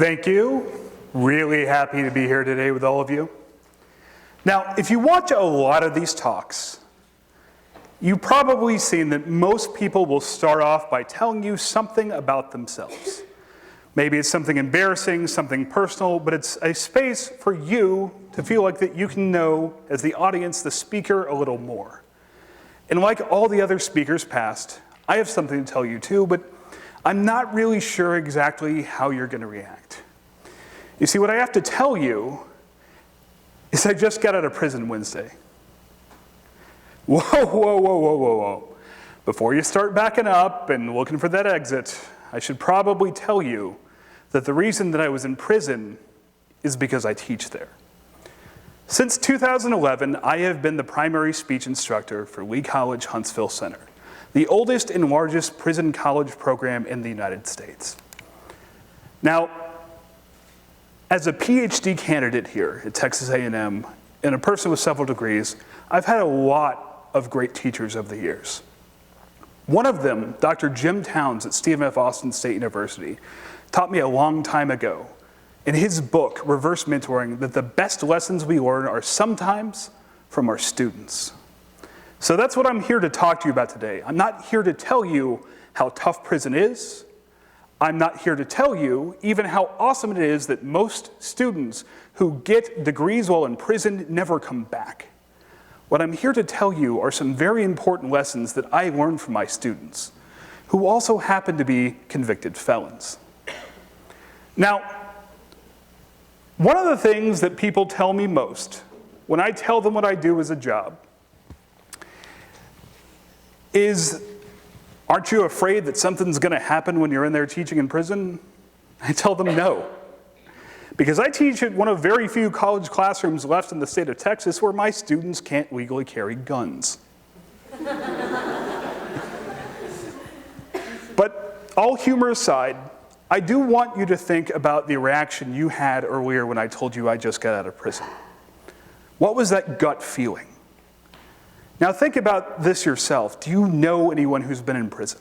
Thank you. Really happy to be here today with all of you. Now, if you watch a lot of these talks, you've probably seen that most people will start off by telling you something about themselves. Maybe it's something embarrassing, something personal, but it's a space for you to feel like that you can know, as the audience, the speaker, a little more. And like all the other speakers past, I have something to tell you too, but I'm not really sure exactly how you're going to react. You see, what I have to tell you is I just got out of prison Wednesday. Whoa, whoa, whoa, whoa, whoa, whoa. Before you start backing up and looking for that exit, I should probably tell you that the reason that I was in prison is because I teach there. Since 2011, I have been the primary speech instructor for Lee College Huntsville Center, the oldest and largest prison college program in the United States. Now, as a Ph.D. candidate here at Texas A&M, and a person with several degrees, I've had a lot of great teachers over the years. One of them, Dr. Jim Towns at Stephen F. Austin State University, taught me a long time ago in his book, Reverse Mentoring, that the best lessons we learn are sometimes from our students. So that's what I'm here to talk to you about today. I'm not here to tell you how tough prison is. I'm not here to tell you even how awesome it is that most students who get degrees while in prison never come back. What I'm here to tell you are some very important lessons that I learned from my students, who also happen to be convicted felons. Now, one of the things that people tell me most when I tell them what I do as a job is, aren't you afraid that something's going to happen when you're in there teaching in prison? I tell them no. Because I teach at one of very few college classrooms left in the state of Texas where my students can't legally carry guns. But all humor aside, I do want you to think about the reaction you had earlier when I told you I just got out of prison. What was that gut feeling? Now think about this yourself. Do you know anyone who's been in prison?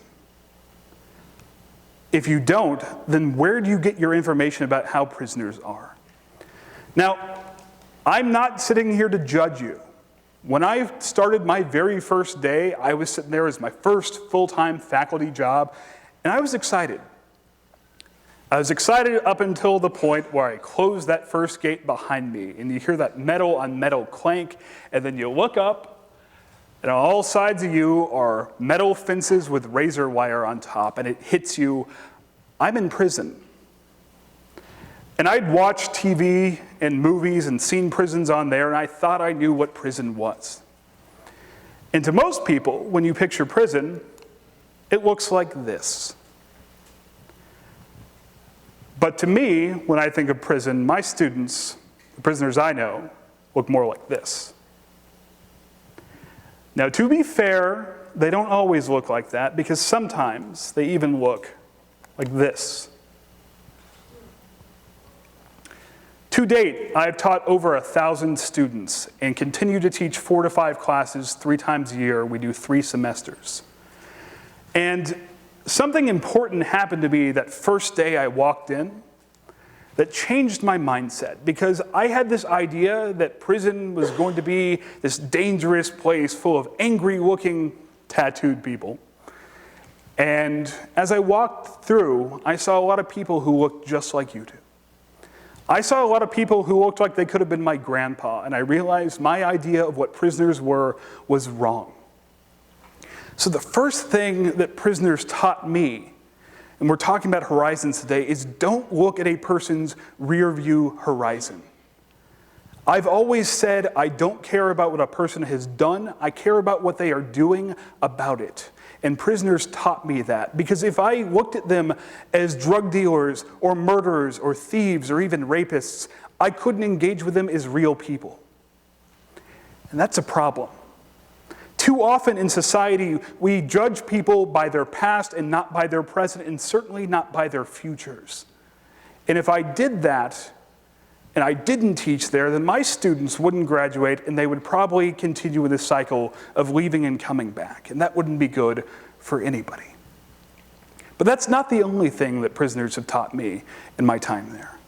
If you don't, then where do you get your information about how prisoners are? Now, I'm not sitting here to judge you. When I started my very first day, I was sitting there as my first full-time faculty job, and I was excited. I was excited up until the point where I closed that first gate behind me, and you hear that metal on metal clank, and then you look up, and on all sides of you are metal fences with razor wire on top, and it hits you. I'm in prison. And I'd watched TV and movies and seen prisons on there, and I thought I knew what prison was. And to most people, when you picture prison, it looks like this. But to me, when I think of prison, my students, the prisoners I know, look more like this. Now, to be fair, they don't always look like that, because sometimes they even look like this. To date, I've taught over 1,000 students and continue to teach 4 to 5 classes 3 times a year. We do 3 semesters. And something important happened to me that first day I walked in that changed my mindset, because I had this idea that prison was going to be this dangerous place full of angry-looking tattooed people. And as I walked through, I saw a lot of people who looked just like you do. I saw a lot of people who looked like they could have been my grandpa, and I realized my idea of what prisoners were was wrong. So the first thing that prisoners taught me, and we're talking about horizons today, is don't look at a person's rear view horizon. I've always said I don't care about what a person has done, I care about what they are doing about it. And prisoners taught me that, because if I looked at them as drug dealers or murderers or thieves or even rapists, I couldn't engage with them as real people. And that's a problem. Too often in society, we judge people by their past and not by their present, and certainly not by their futures. And if I did that, and I didn't teach there, then my students wouldn't graduate, and they would probably continue with this cycle of leaving and coming back. And that wouldn't be good for anybody. But that's not the only thing that prisoners have taught me in my time there.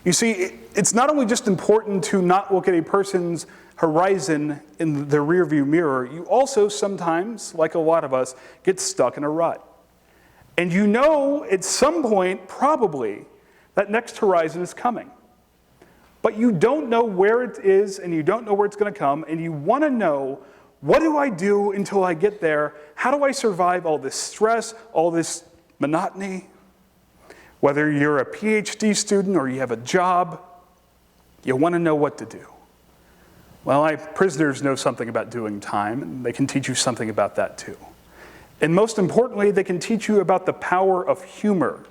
You see, it's not only just important to not look at a person's horizon in the rearview mirror, you also sometimes, like a lot of us, get stuck in a rut. And you know at some point, probably, that next horizon is coming. But you don't know where it is, and you don't know where it's going to come, and you want to know, what do I do until I get there? How do I survive all this stress, all this monotony? Whether you're a Ph.D. student or you have a job, you want to know what to do. Well, prisoners know something about doing time, and they can teach you something about that too. And most importantly, they can teach you about the power of humor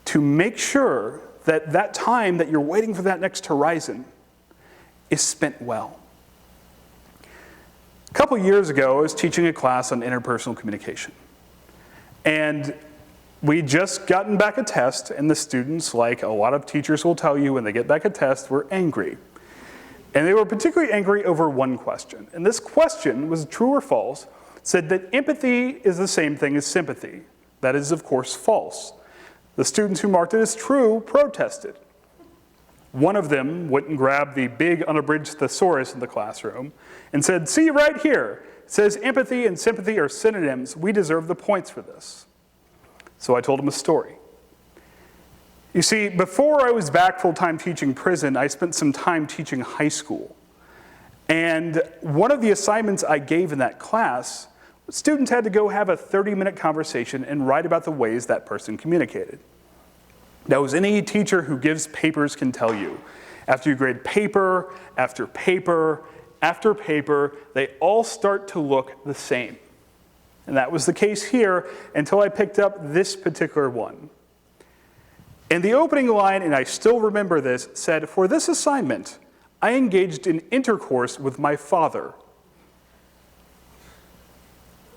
to make sure that that time that you're waiting for that next horizon is spent well. A couple years ago, I was teaching a class on interpersonal communication. And we'd just gotten back a test, and the students, like a lot of teachers will tell you when they get back a test, were angry. And they were particularly angry over one question. And this question was true or false, said that empathy is the same thing as sympathy. That is, of course, false. The students who marked it as true protested. One of them went and grabbed the big unabridged thesaurus in the classroom and said, "See right here, it says empathy and sympathy are synonyms. We deserve the points for this." So I told him a story. You see, before I was back full-time teaching prison, I spent some time teaching high school. And one of the assignments I gave in that class, students had to go have a 30-minute conversation and write about the ways that person communicated. Now, as any teacher who gives papers can tell you, after you grade paper after paper after paper, they all start to look the same. And that was the case here until I picked up this particular one. And the opening line, and I still remember this, said, "For this assignment, I engaged in intercourse with my father."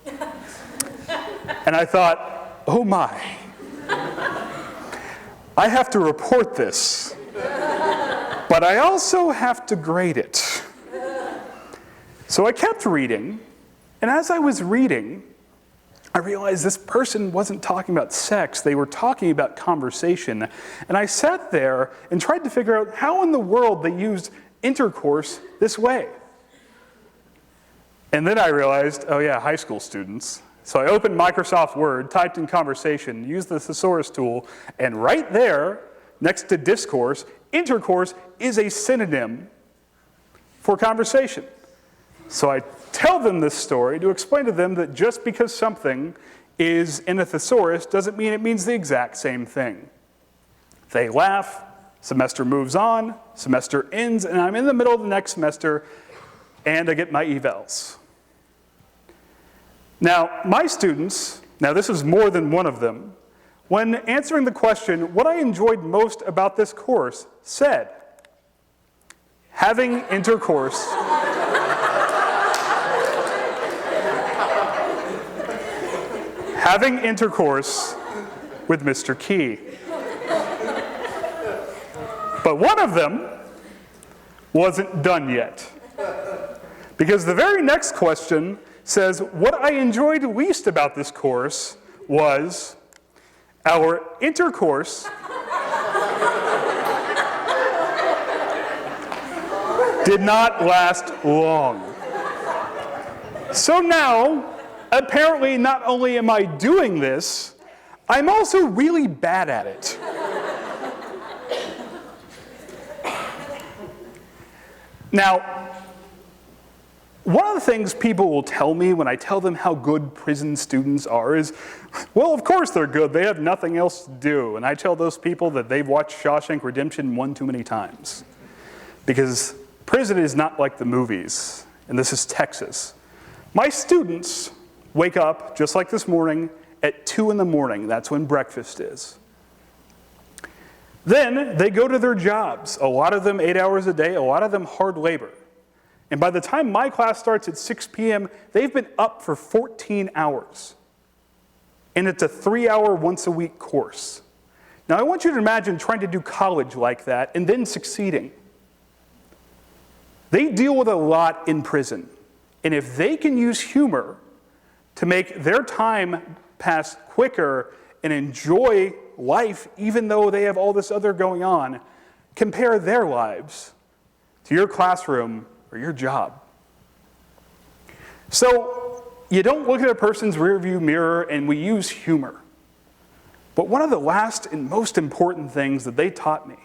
And I thought, oh my, I have to report this, but I also have to grade it. So I kept reading, and as I was reading, I realized this person wasn't talking about sex, they were talking about conversation. And I sat there and tried to figure out how in the world they used intercourse this way. And then I realized, oh yeah, high school students. So I opened Microsoft Word, typed in conversation, used the thesaurus tool, and right there, next to discourse, intercourse is a synonym for conversation. So I tell them this story to explain to them that just because something is in a thesaurus doesn't mean it means the exact same thing. They laugh, semester moves on, semester ends, and I'm in the middle of the next semester, and I get my evals. Now, my students, now this is more than one of them, when answering the question, what I enjoyed most about this course, said, having intercourse having intercourse with Mr. Key. But one of them wasn't done yet. Because the very next question says, what I enjoyed least about this course was our intercourse did not last long. So now, apparently not only am I doing this, I'm also really bad at it. Now, one of the things people will tell me when I tell them how good prison students are is, well, of course they're good. They have nothing else to do. And I tell those people that they've watched Shawshank Redemption one too many times. Because prison is not like the movies, and this is Texas. My students wake up, just like this morning, at 2 in the morning. That's when breakfast is. Then they go to their jobs, a lot of them 8 hours a day, a lot of them hard labor. And by the time my class starts at 6 p.m., they've been up for 14 hours. And it's a 3-hour once-a-week course. Now, I want you to imagine trying to do college like that and then succeeding. They deal with a lot in prison. And if they can use humor to make their time pass quicker and enjoy life even though they have all this other going on, compare their lives to your classroom or your job. So you don't look at a person's rearview mirror, and we use humor. But one of the last and most important things that they taught me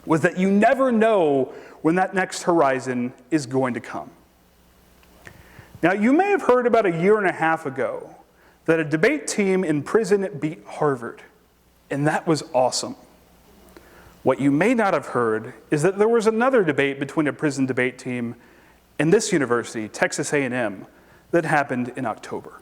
was that you never know when that next horizon is going to come. Now, you may have heard about a year and a half ago that a debate team in prison beat Harvard, and that was awesome. What you may not have heard is that there was another debate between a prison debate team and this university, Texas A&M, that happened in October.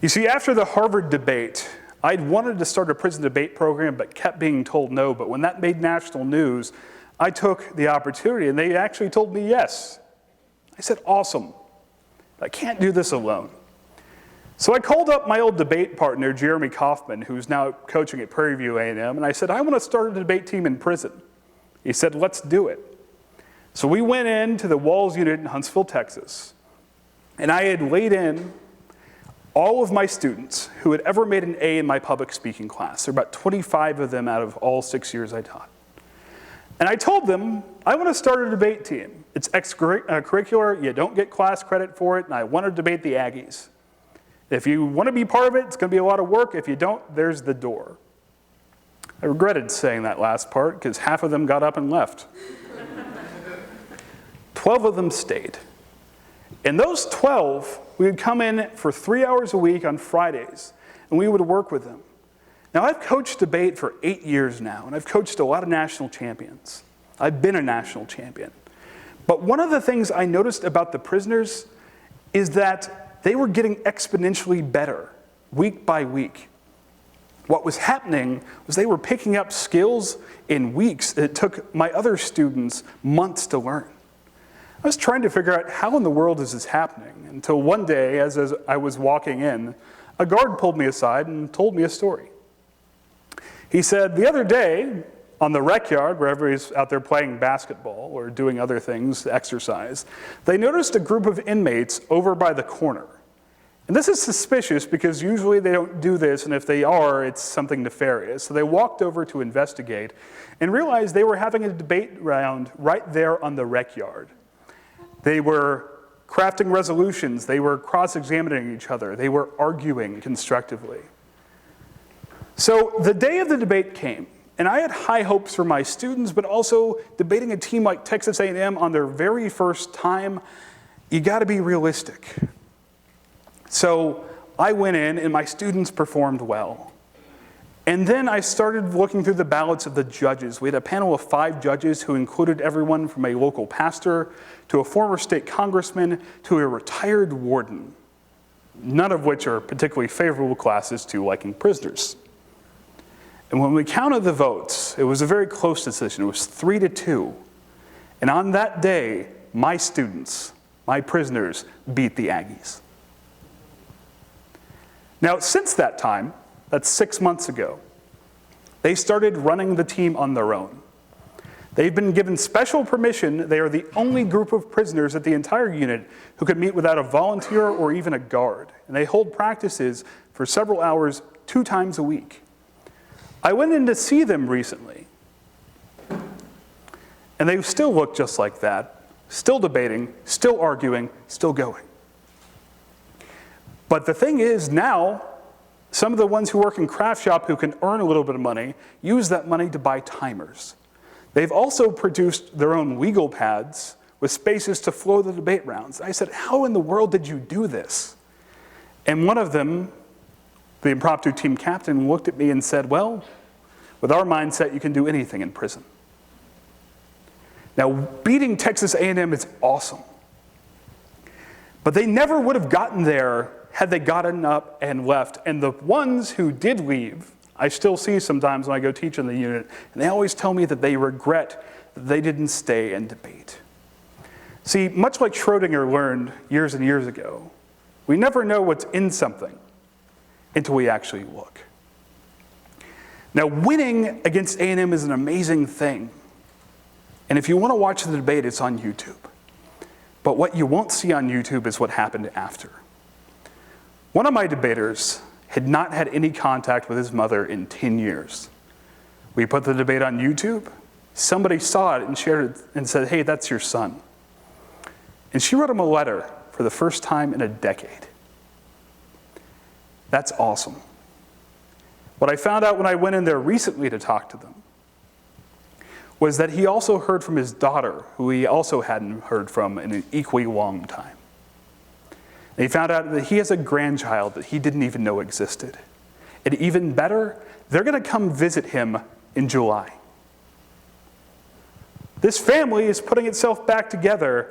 You see, after the Harvard debate, I'd wanted to start a prison debate program but kept being told no. But when that made national news, I took the opportunity, and they actually told me yes. I said, awesome. I can't do this alone. So I called up my old debate partner, Jeremy Kaufman, who's now coaching at Prairie View A&M, and I said, I want to start a debate team in prison. He said, let's do it. So we went into the Walls unit in Huntsville, Texas, and I had laid in all of my students who had ever made an A in my public speaking class. There are about 25 of them out of all 6 years I taught. And I told them, I want to start a debate team. It's extracurricular, you don't get class credit for it, and I want to debate the Aggies. If you want to be part of it, it's going to be a lot of work. If you don't, there's the door. I regretted saying that last part because half of them got up and left. 12 of them stayed. And those 12, we would come in for 3 hours a week on Fridays, and we would work with them. Now, I've coached debate for 8 years now, and I've coached a lot of national champions. I've been a national champion. But one of the things I noticed about the prisoners is that they were getting exponentially better week by week. What was happening was they were picking up skills in weeks that it took my other students months to learn. I was trying to figure out how in the world is this happening until one day, as I was walking in, a guard pulled me aside and told me a story. He said, the other day on the rec yard where everybody's out there playing basketball or doing other things, exercise, they noticed a group of inmates over by the corner. And this is suspicious because usually they don't do this, and if they are, it's something nefarious. So they walked over to investigate and realized they were having a debate round right there on the rec yard. They were crafting resolutions, they were cross-examining each other, they were arguing constructively. So the day of the debate came, and I had high hopes for my students, but also debating a team like Texas A&M on their very first time, you gotta be realistic. So I went in and my students performed well. And then I started looking through the ballots of the judges. We had a panel of 5 judges who included everyone from a local pastor to a former state congressman to a retired warden, none of which are particularly favorable classes to liking prisoners. And when we counted the votes, it was a very close decision. It was 3-2. And on that day, my students, my prisoners, beat the Aggies. Now, since that time, that's 6 months ago, they started running the team on their own. They've been given special permission. They are the only group of prisoners at the entire unit who could meet without a volunteer or even a guard. And they hold practices for several hours 2 times a week. I went in to see them recently, and they still look just like that, still debating, still arguing, still going. But the thing is now, some of the ones who work in craft shop who can earn a little bit of money use that money to buy timers. They've also produced their own legal pads with spaces to flow the debate rounds. I said, how in the world did you do this? And one of them, the impromptu team captain, looked at me and said, well, with our mindset, you can do anything in prison. Now, beating Texas A&M is awesome. But they never would have gotten there had they gotten up and left. And the ones who did leave, I still see sometimes when I go teach in the unit, and they always tell me that they regret that they didn't stay and debate. See, much like Schrodinger learned years and years ago, we never know what's in something until we actually look. Now, winning against A&M is an amazing thing. And if you want to watch the debate, it's on YouTube. But what you won't see on YouTube is what happened after. One of my debaters had not had any contact with his mother in 10 years. We put the debate on YouTube. Somebody saw it and shared it and said, "Hey, that's your son." And she wrote him a letter for the first time in a decade. That's awesome. What I found out when I went in there recently to talk to them was that he also heard from his daughter, who he also hadn't heard from in an equally long time. And he found out that he has a grandchild that he didn't even know existed. And even better, they're going to come visit him in July. This family is putting itself back together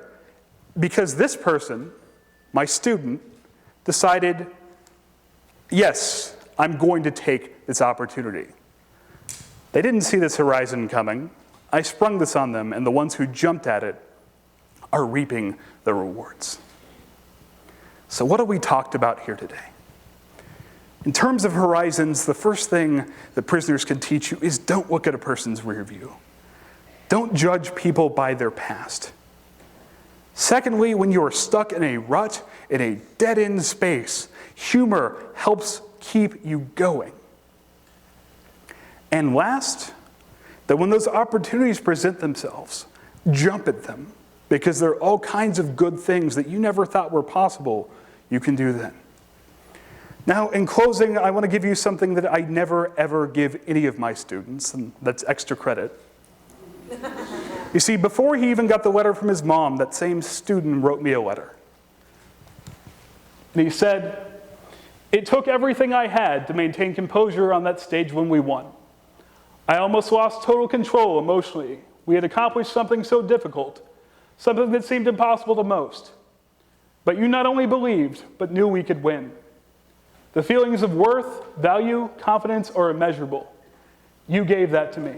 because this person, my student, decided, yes, I'm going to take this opportunity. They didn't see this horizon coming. I sprung this on them, and the ones who jumped at it are reaping the rewards. So what have we talked about here today? In terms of horizons, the first thing that prisoners can teach you is don't look at a person's rear view. Don't judge people by their past. Secondly, when you are stuck in a rut, in a dead-end space, humor helps keep you going. And last, that when those opportunities present themselves, jump at them, because there are all kinds of good things that you never thought were possible you can do then. Now, in closing, I want to give you something that I never, ever give any of my students, and that's extra credit. You see, before he even got the letter from his mom, that same student wrote me a letter. And he said, "It took everything I had to maintain composure on that stage when we won. I almost lost total control emotionally. We had accomplished something so difficult, something that seemed impossible to most. But you not only believed, but knew we could win. The feelings of worth, value, confidence are immeasurable. You gave that to me.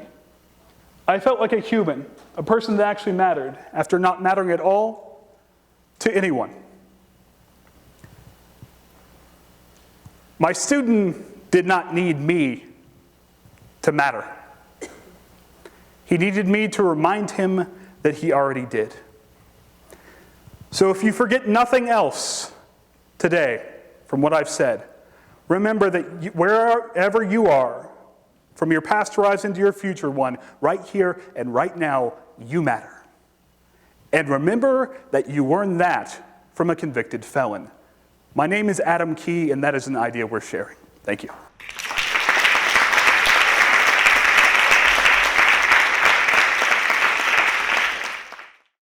I felt like a human, a person that actually mattered, after not mattering at all to anyone." My student did not need me to matter. He needed me to remind him that he already did. So if you forget nothing else today from what I've said, remember that wherever you are, from your past horizon to your future one, right here and right now, you matter. And remember that you learned that from a convicted felon. My name is Adam Key, and that is an idea we're sharing. Thank you.